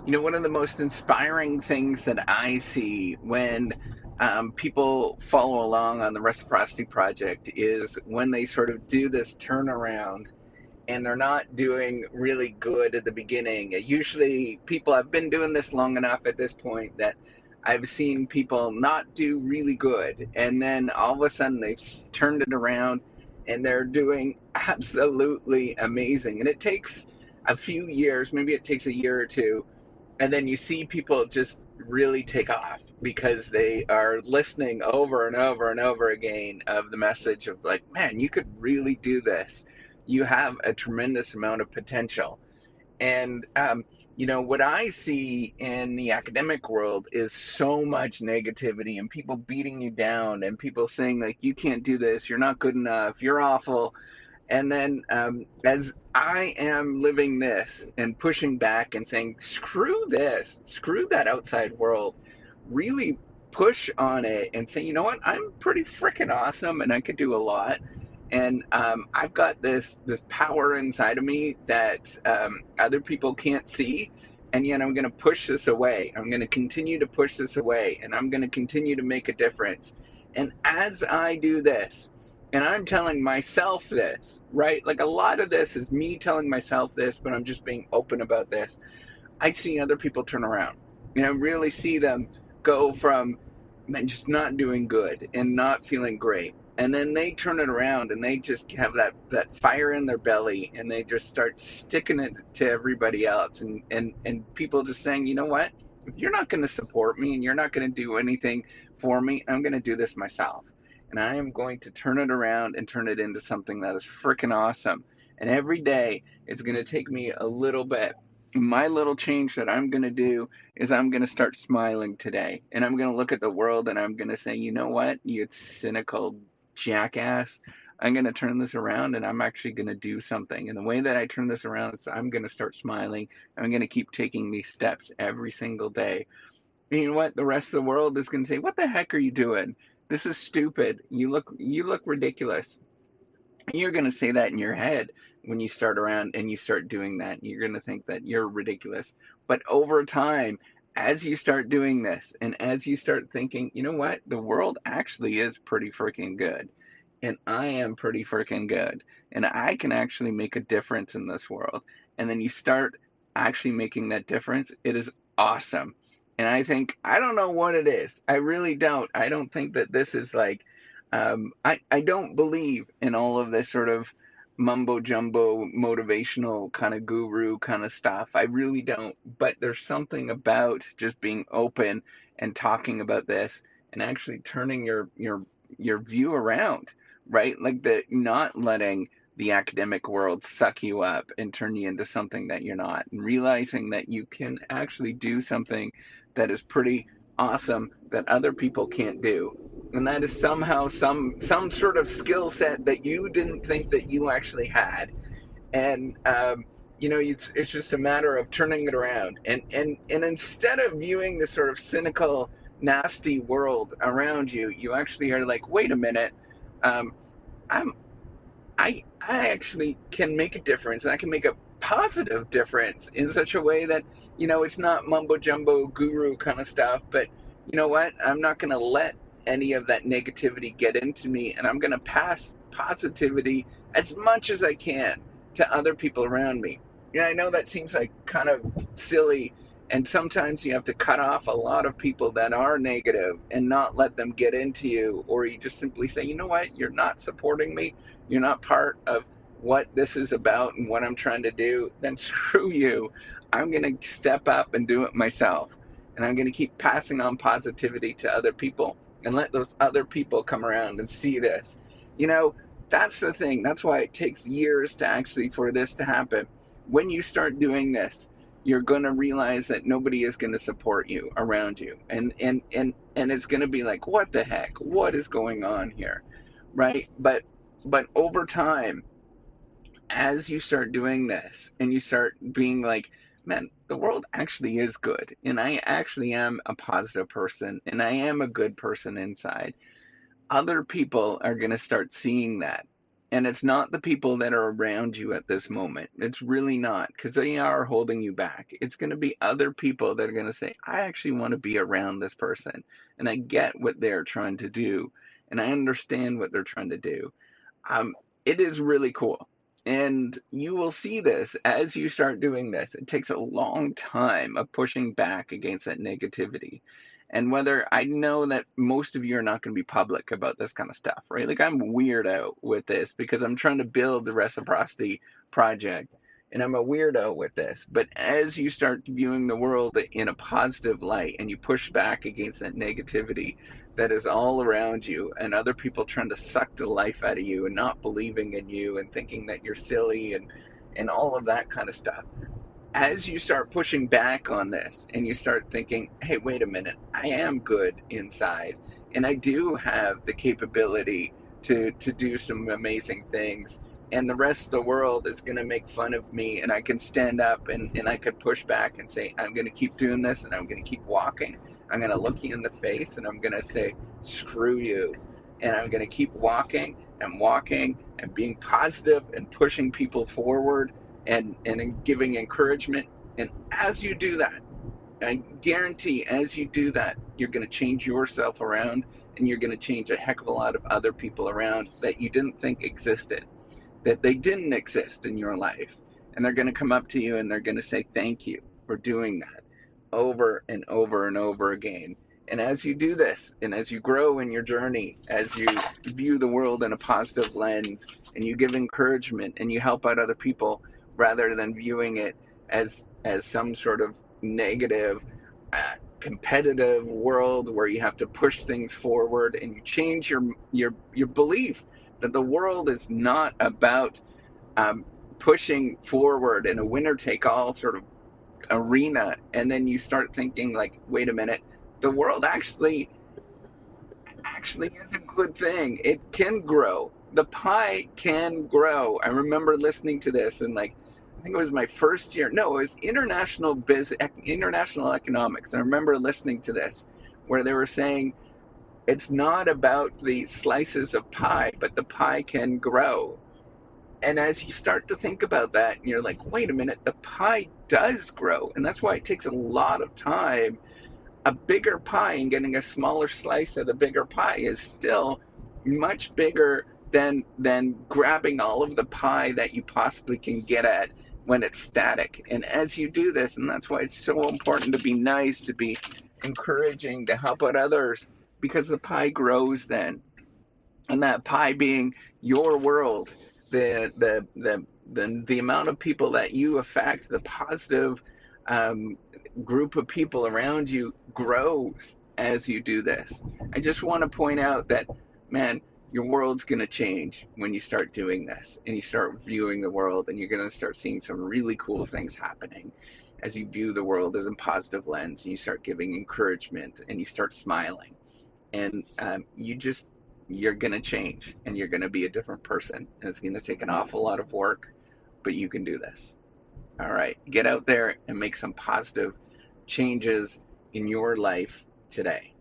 One of the most inspiring things that I see when people follow along on the Reciprocity Project is when they sort of do this turnaround and they're not doing really good at the beginning. Usually, people have been doing this long enough at this point that I've seen people not do really good, and then all of a sudden they've turned it around and they're doing absolutely amazing. And it takes a few years, maybe it takes a year or two, and then you see people just really take off because they are listening over and over and over again of the message of like, man, you could really do this. You have a tremendous amount of potential. And what I see in the academic world is so much negativity and people beating you down and people saying like, you can't do this, you're not good enough, you're awful. And then as I am living this and pushing back and saying, screw this, screw that outside world, really push on it and say, you know what, I'm pretty freaking awesome and I could do a lot. And I've got this power inside of me that other people can't see. And yet I'm going to push this away. I'm going to continue to push this away. And I'm going to continue to make a difference. And as I do this, and I'm telling myself this, right? Like a lot of this is me telling myself this, but I'm just being open about this. I see other people turn around. Really see them go from just not doing good and not feeling great. And then they turn it around and they just have that fire in their belly and they just start sticking it to everybody else. And people just saying, you know what? If you're not going to support me and you're not going to do anything for me, I'm going to do this myself. And I am going to turn it around and turn it into something that is freaking awesome. And every day it's going to take me a little bit. My little change that I'm going to do is I'm going to start smiling today. And I'm going to look at the world and I'm going to say, you know what, you cynical jackass. I'm going to turn this around and I'm actually going to do something. And the way that I turn this around is I'm going to start smiling. I'm going to keep taking these steps every single day. And you know what? The rest of the world is going to say, what the heck are you doing? This is stupid. You look ridiculous. You're going to say that in your head when you start around and you start doing that. You're going to think that you're ridiculous. But over time, as you start doing this and as you start thinking, you know what? The world actually is pretty freaking good. And I am pretty freaking good. And I can actually make a difference in this world. And then you start actually making that difference. It is awesome. And I don't know what it is. I really don't. I don't think that this is like, I don't believe in all of this sort of mumbo jumbo motivational kind of guru kind of stuff. I really don't. But there's something about just being open and talking about this and actually turning your view around, right? Like the not letting the academic world suck you up and turn you into something that you're not, and realizing that you can actually do something that is pretty awesome that other people can't do. And that is somehow some sort of skill set that you didn't think that you actually had. And it's just a matter of turning it around. And instead of viewing this sort of cynical, nasty world around you, you actually are like, wait a minute, um, I'm I actually can make a difference, and I can make a positive difference in such a way that it's not mumbo jumbo guru kind of stuff. But you know what? I'm not going to let any of that negativity get into me, and I'm going to pass positivity as much as I can to other people around me. I know that seems like kind of silly, and sometimes you have to cut off a lot of people that are negative and not let them get into you, or you just simply say, you know what, you're not supporting me, you're not part of what this is about and what I'm trying to do, then screw you. I'm going to step up and do it myself. And I'm going to keep passing on positivity to other people and let those other people come around and see this. You know, that's the thing. That's why it takes years to actually for this to happen. When you start doing this, you're going to realize that nobody is going to support you around you. And it's going to be like, what the heck? What is going on here? Right? But over time, as you start doing this and you start being like, man, the world actually is good, and I actually am a positive person, and I am a good person inside, other people are going to start seeing that. And it's not the people that are around you at this moment. It's really not, because they are holding you back. It's going to be other people that are going to say, I actually want to be around this person. And I get what they're trying to do. And I understand what they're trying to do. Um, it is really cool. And you will see this as you start doing this. It takes a long time of pushing back against that negativity. And whether I know that most of you are not going to be public about this kind of stuff, right? Like I'm weird out with this because I'm trying to build the reciprocity project and I'm a weirdo with this. But as you start viewing the world in a positive light and you push back against that negativity, that is all around you and other people trying to suck the life out of you and not believing in you and thinking that you're silly and all of that kind of stuff. As you start pushing back on this and you start thinking, hey, wait a minute, I am good inside and I do have the capability to do some amazing things, and the rest of the world is going to make fun of me, and I can stand up and I could push back and say, I'm going to keep doing this and I'm going to keep walking. I'm going to look you in the face and I'm going to say, screw you. And I'm going to keep walking and being positive and pushing people forward and giving encouragement. And as you do that, I guarantee as you do that, you're going to change yourself around and you're going to change a heck of a lot of other people around that you didn't think existed, that they didn't exist in your life. And they're going to come up to you and they're going to say thank you for doing that over and over and over again. And as you do this, and as you grow in your journey, as you view the world in a positive lens, and you give encouragement and you help out other people rather than viewing it as some sort of negative, competitive world where you have to push things forward, and you change your belief that the world is not about um, pushing forward in a winner take all sort of arena, and then you start thinking like, wait a minute, the world actually is a good thing. It can grow. The pie can grow. I remember listening to this and like, I think it was my first year. No, it was international economics. I remember listening to this where they were saying it's not about the slices of pie, but the pie can grow. And as you start to think about that, you're like, wait a minute, the pie does grow. And that's why it takes a lot of time. A bigger pie and getting a smaller slice of the bigger pie is still much bigger than grabbing all of the pie that you possibly can get at when it's static. And as you do this, and that's why it's so important to be nice, to be encouraging, to help out others, because the pie grows then. And that pie being your world, the amount of people that you affect, the positive um, group of people around you grows as you do this. I just want to point out that, man, your world's going to change when you start doing this and you start viewing the world, and you're going to start seeing some really cool things happening as you view the world as a positive lens, and you start giving encouragement and you start smiling, and you're going to change and you're going to be a different person, and it's going to take an awful lot of work, but you can do this. All right, get out there and make some positive changes in your life today.